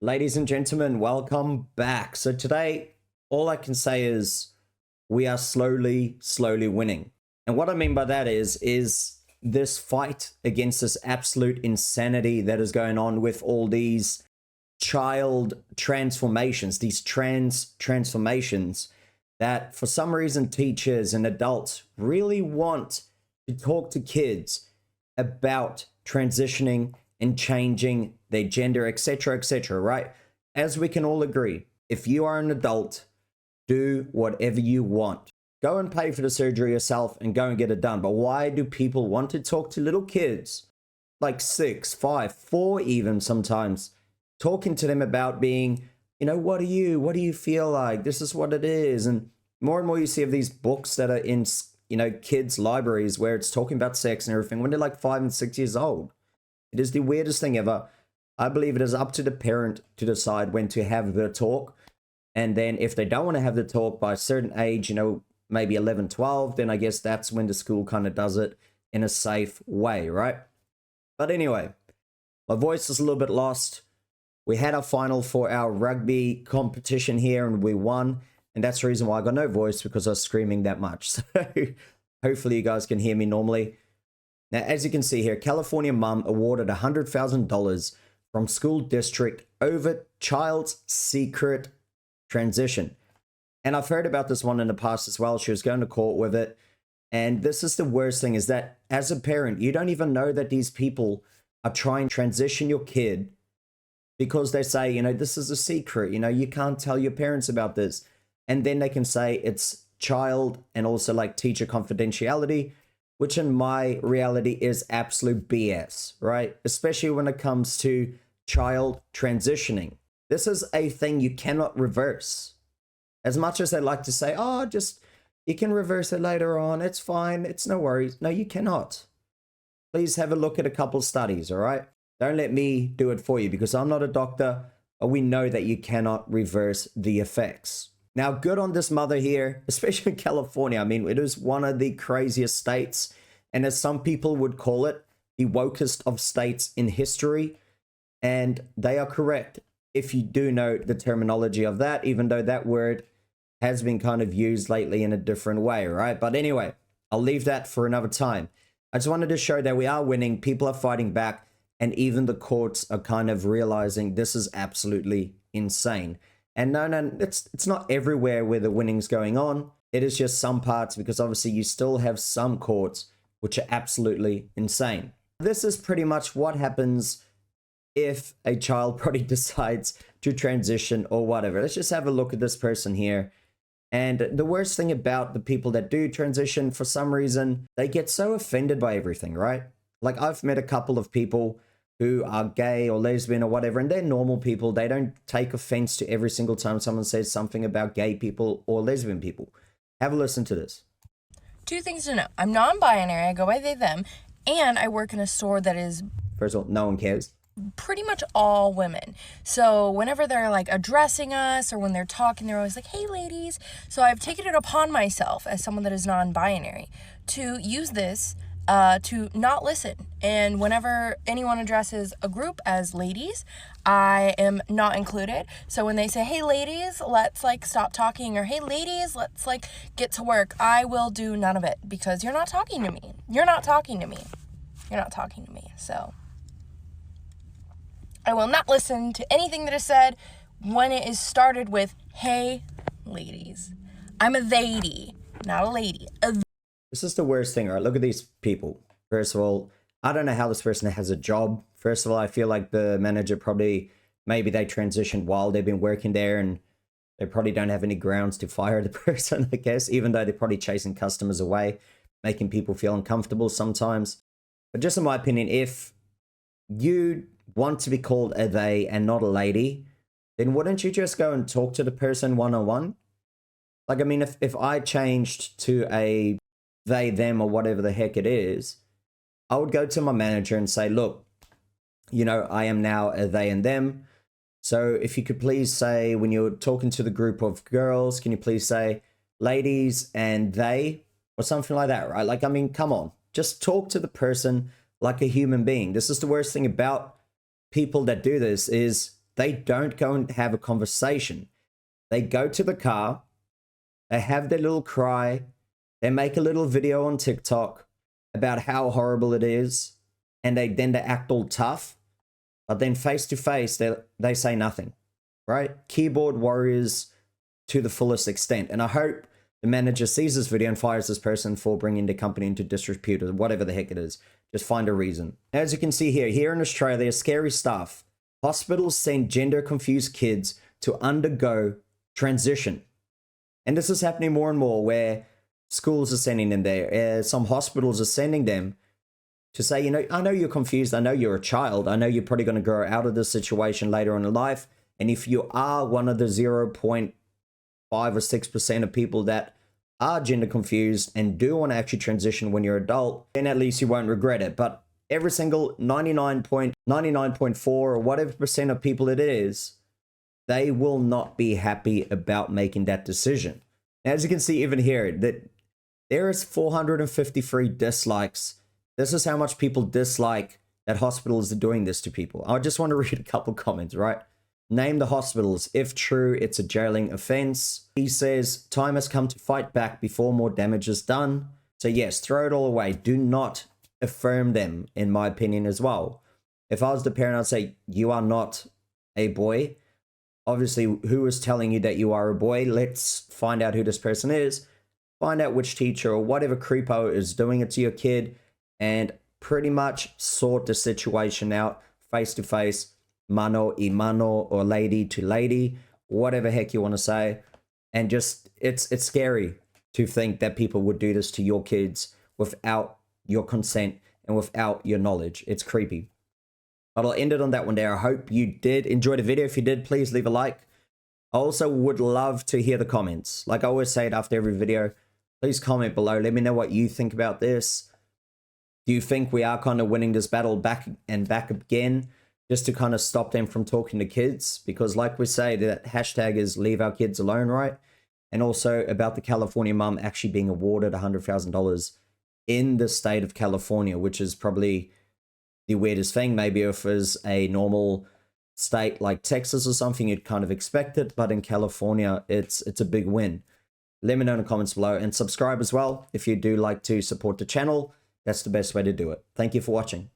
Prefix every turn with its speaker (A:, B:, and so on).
A: Ladies and gentlemen, welcome back. So today, all I can say is we are slowly winning. And what I mean by that is this fight against this absolute insanity that is going on with all these child transformations, these transformations that for some reason teachers and adults really want to talk to kids about transitioning and changing their gender, etc., right? As we can all agree, if you are an adult, do whatever you want. Go and pay for the surgery yourself and go and get it done. But why do people want to talk to little kids, like 6, 5, 4 even sometimes, talking to them about being, what do you feel like? This is what it is. And more you see of these books that are in, kids' libraries where it's talking about sex and everything when they're like 5 and 6 years old. It is the weirdest thing ever. I believe it is up to the parent to decide when to have the talk. And then if they don't want to have the talk by a certain age, maybe 11, 12, then I guess that's when the school kind of does it in a safe way, right? But anyway, my voice is a little bit lost. We had our final for our rugby competition here and we won. And that's the reason why I got no voice, because I was screaming that much. So hopefully you guys can hear me normally. Now, as you can see here, California mum awarded $100,000 from school district over child's secret transition. And I've heard about this one in the past as well. She was going to court with it. And this is the worst thing, is that as a parent, you don't even know that these people are trying to transition your kid because they say, this is a secret. You can't tell your parents about this. And then they can say it's child and also like teacher confidentiality, which in my reality is absolute BS, right? Especially when it comes to child transitioning. This is a thing you cannot reverse. As much as they like to say, you can reverse it later on, it's fine, it's no worries. No, you cannot. Please have a look at a couple studies, all right? Don't let me do it for you, because I'm not a doctor, but we know that you cannot reverse the effects. Now, good on this mother here, especially in California. I mean, it is one of the craziest states. And as some people would call it, the wokest of states in history. And they are correct if you do know the terminology of that, even though that word has been kind of used lately in a different way, right? But anyway, I'll leave that for another time. I just wanted to show that we are winning. People are fighting back. And even the courts are kind of realizing this is absolutely insane. And no, it's not everywhere where the winning's going on. It is just some parts, because obviously you still have some courts which are absolutely insane. This is pretty much what happens if a child probably decides to transition or whatever. Let's just have a look at this person here. And the worst thing about the people that do transition, for some reason, they get so offended by everything, right? Like, I've met a couple of people who are gay or lesbian or whatever, and they're normal people. They don't take offense to every single time someone says something about gay people or lesbian people. Have a listen to this.
B: 2 things to know. I'm non-binary, I go by they, them, and I work in a store that is...
A: First of all, no one cares.
B: Pretty much all women. So whenever they're like addressing us or when they're talking, they're always like, hey ladies. So I've taken it upon myself as someone that is non-binary to use this to not listen. And whenever anyone addresses a group as ladies, I am not included. So when they say, hey ladies, let's like stop talking, or hey ladies, let's like get to work, I will do none of it, because you're not talking to me. You're not talking to me. You're not talking to me. So I will not listen to anything that is said when it is started with, hey ladies. I'm a lady, not a lady.
A: This is the worst thing, right? Look at these people. First of all, I don't know how this person has a job. First of all, I feel like the manager maybe they transitioned while they've been working there, and they probably don't have any grounds to fire the person, I guess, even though they're probably chasing customers away, making people feel uncomfortable sometimes. But just in my opinion, if you want to be called a they and not a lady, then wouldn't you just go and talk to the person one-on-one? Like, I mean, if I changed to a they, them, or whatever the heck it is, I would go to my manager and say, look, I am now a they and them. So if you could please say, when you're talking to the group of girls, can you please say ladies and they, or something like that, right? Like, I mean, come on, just talk to the person like a human being. This is the worst thing about people that do this, is they don't go and have a conversation. They go to the car, they have their little cry, they make a little video on TikTok about how horrible it is, and they act all tough, but then face to face, they say nothing, right? Keyboard warriors to the fullest extent. And I hope the manager sees this video and fires this person for bringing the company into disrepute or whatever the heck it is. Just find a reason. As you can see here in Australia, scary stuff. Hospitals send gender confused kids to undergo transition. And this is happening more and more where schools are sending them there. Some hospitals are sending them to say, you know, I know you're confused. I know you're a child. I know you're probably going to grow out of this situation later on in life. And if you are one of the 0.5 or 6% of people that are gender confused and do want to actually transition when you're adult, then at least you won't regret it. But every single 99.4 or whatever percent of people it is, they will not be happy about making that decision. As you can see even here, that there is 453 dislikes. This is how much people dislike that hospitals are doing this to people. I just want to read a couple comments, right? Name the hospitals. If true, it's a jailing offense. He says, time has come to fight back before more damage is done. So yes, throw it all away. Do not affirm them, in my opinion, as well. If I was the parent, I'd say, you are not a boy. Obviously, who is telling you that you are a boy? Let's find out who this person is. Find out which teacher or whatever creepo is doing it to your kid, and pretty much sort the situation out face to face, mano y mano, or lady to lady, whatever heck you want to say. And just, it's scary to think that people would do this to your kids without your consent and without your knowledge. It's creepy. But I'll end it on that one there. I hope you did enjoy the video. If you did, please leave a like. I also would love to hear the comments. Like I always say it after every video, please comment below. Let me know what you think about this. Do you think we are kind of winning this battle back and back again, just to kind of stop them from talking to kids? Because like we say, that hashtag is leave our kids alone, right? And also about the California mum actually being awarded $100,000 in the state of California, which is probably the weirdest thing. Maybe if it was a normal state like Texas or something, you'd kind of expect it. But in California, it's a big win. Let me know in the comments below, and subscribe as well if you do like to support the channel. That's the best way to do it. Thank you for watching.